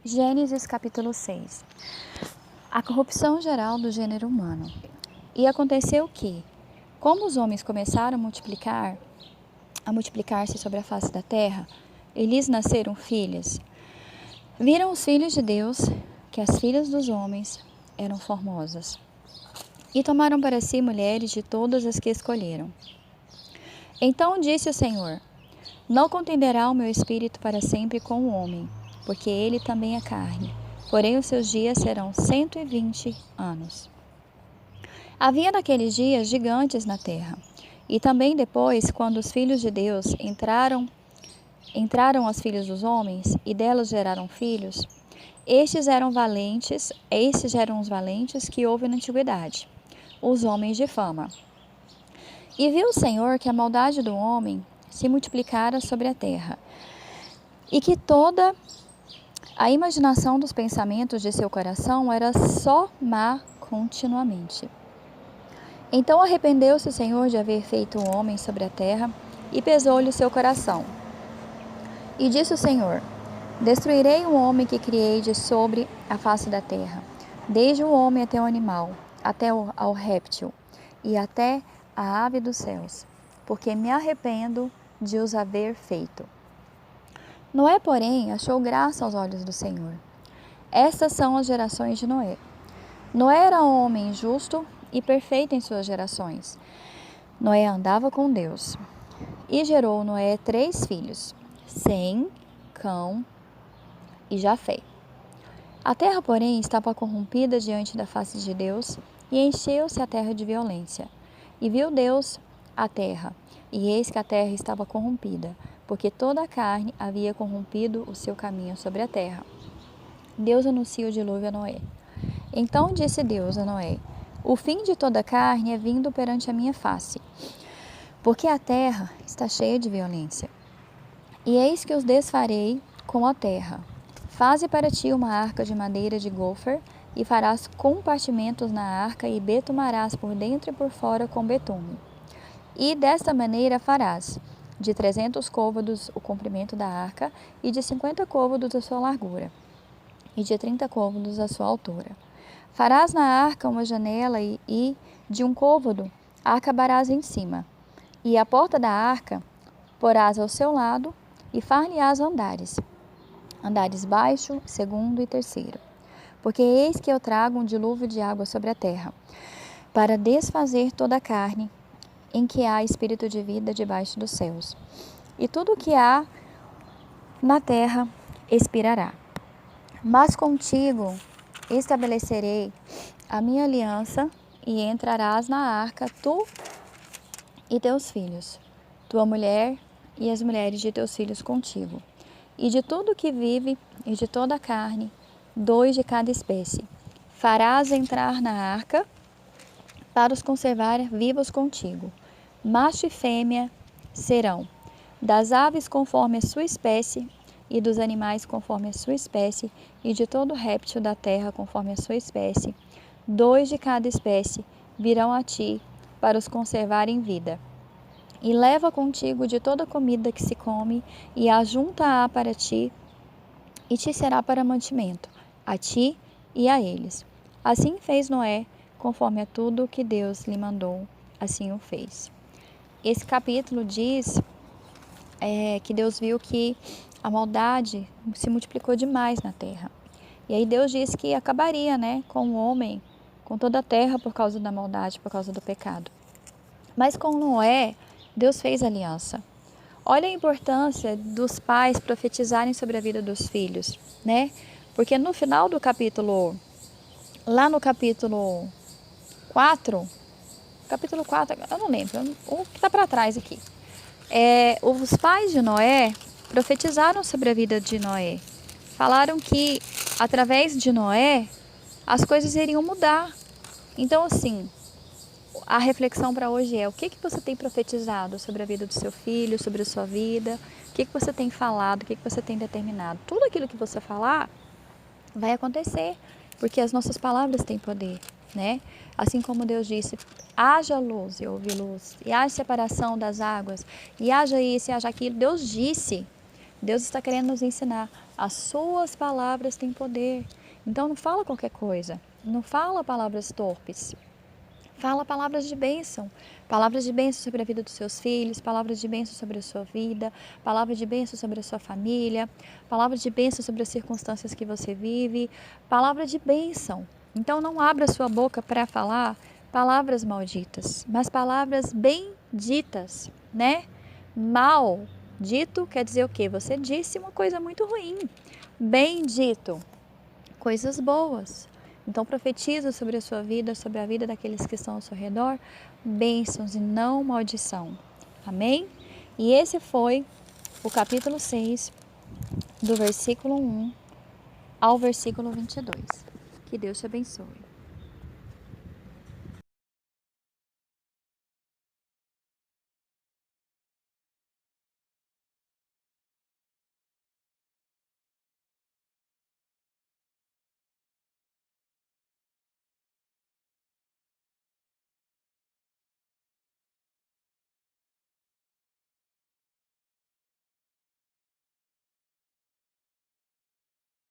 Gênesis capítulo 6. A corrupção geral do gênero humano. E aconteceu que, como os homens começaram a multiplicar-se sobre a face da terra, e lhes nasceram filhas, viram os filhos de Deus que as filhas dos homens eram formosas, e tomaram para si mulheres de todas as que escolheram. Então disse o Senhor: Não contenderá o meu espírito para sempre com o homem, porque ele também é carne, porém os seus dias serão 120 anos. Havia naqueles dias gigantes na terra, e também depois, quando os filhos de Deus entraram aos filhos dos homens, e delas geraram filhos, estes eram os valentes que houve na antiguidade, os homens de fama. E viu o Senhor que a maldade do homem se multiplicara sobre a terra, e que toda a imaginação dos pensamentos de seu coração era só má continuamente. Então arrependeu-se o Senhor de haver feito o homem sobre a terra, e pesou-lhe o seu coração. E disse o Senhor: Destruirei o homem que criei de sobre a face da terra, desde o homem até o animal, até ao réptil, e até a ave dos céus, porque me arrependo de os haver feito. Noé, porém, achou graça aos olhos do Senhor. Estas são as gerações de Noé. Noé era um homem justo e perfeito em suas gerações. Noé andava com Deus. E gerou Noé 3 filhos, Sem, Cão e Jafé. A terra, porém, estava corrompida diante da face de Deus, e encheu-se a terra de violência. E viu Deus a terra, e eis que a terra estava corrompida, porque toda a carne havia corrompido o seu caminho sobre a terra. Deus anuncia o dilúvio a Noé. Então disse Deus a Noé: O fim de toda a carne é vindo perante a minha face, porque a terra está cheia de violência. E eis que os desfarei com a terra. Faze para ti uma arca de madeira de gofer, e farás compartimentos na arca, e betumarás por dentro e por fora com betume. E desta maneira farás: de 300 côvados o comprimento da arca, e de 50 côvados a sua largura, e de 30 côvados a sua altura. Farás na arca uma janela, e de 1 côvado a acabarás em cima. E a porta da arca porás ao seu lado, e far-lhe-ás andares baixo, segundo e terceiro. Porque eis que eu trago um dilúvio de água sobre a terra, para desfazer toda a carne, em que há espírito de vida debaixo dos céus. E tudo o que há na terra expirará. Mas contigo estabelecerei a minha aliança, e entrarás na arca, tu e teus filhos, tua mulher e as mulheres de teus filhos contigo. E de tudo que vive, e de toda a carne, 2 de cada espécie, farás entrar na arca, para os conservar vivos contigo. Macho e fêmea serão, das aves conforme a sua espécie, e dos animais conforme a sua espécie, e de todo réptil da terra conforme a sua espécie. 2 de cada espécie virão a ti, para os conservar em vida. E leva contigo de toda comida que se come, e ajunta-a para ti, e te será para mantimento, a ti e a eles. Assim fez Noé, conforme a tudo o que Deus lhe mandou, assim o fez. Esse capítulo diz que Deus viu que a maldade se multiplicou demais na terra. E aí Deus disse que acabaria, com o homem, com toda a terra, por causa da maldade, por causa do pecado. Mas com Noé, Deus fez aliança. Olha a importância dos pais profetizarem sobre a vida dos filhos, Porque no final do capítulo, lá no capítulo 4, eu não lembro, o que está para trás aqui. Os pais de Noé profetizaram sobre a vida de Noé. Falaram que, através de Noé, as coisas iriam mudar. Então, assim, a reflexão para hoje é: o que você tem profetizado sobre a vida do seu filho, sobre a sua vida? O que você tem falado, o que você tem determinado? Tudo aquilo que você falar vai acontecer, porque as nossas palavras têm poder, Assim como Deus disse: haja luz, e houve luz, e haja separação das águas, e haja isso, e haja aquilo. Deus disse, Deus está querendo nos ensinar. As suas palavras têm poder. Então não fala qualquer coisa. Não fala palavras torpes. Fala palavras de bênção sobre a vida dos seus filhos, palavras de bênção sobre a sua vida, palavras de bênção sobre a sua família, palavras de bênção sobre as circunstâncias que você vive, palavras de bênção. Então não abra sua boca para falar palavras malditas, mas palavras benditas, né? Mal dito quer dizer o quê? Você disse uma coisa muito ruim. Bendito, coisas boas. Então profetiza sobre a sua vida, sobre a vida daqueles que estão ao seu redor, bênçãos e não maldição. Amém? E esse foi o capítulo 6, do versículo 1 ao versículo 22. Que Deus te abençoe.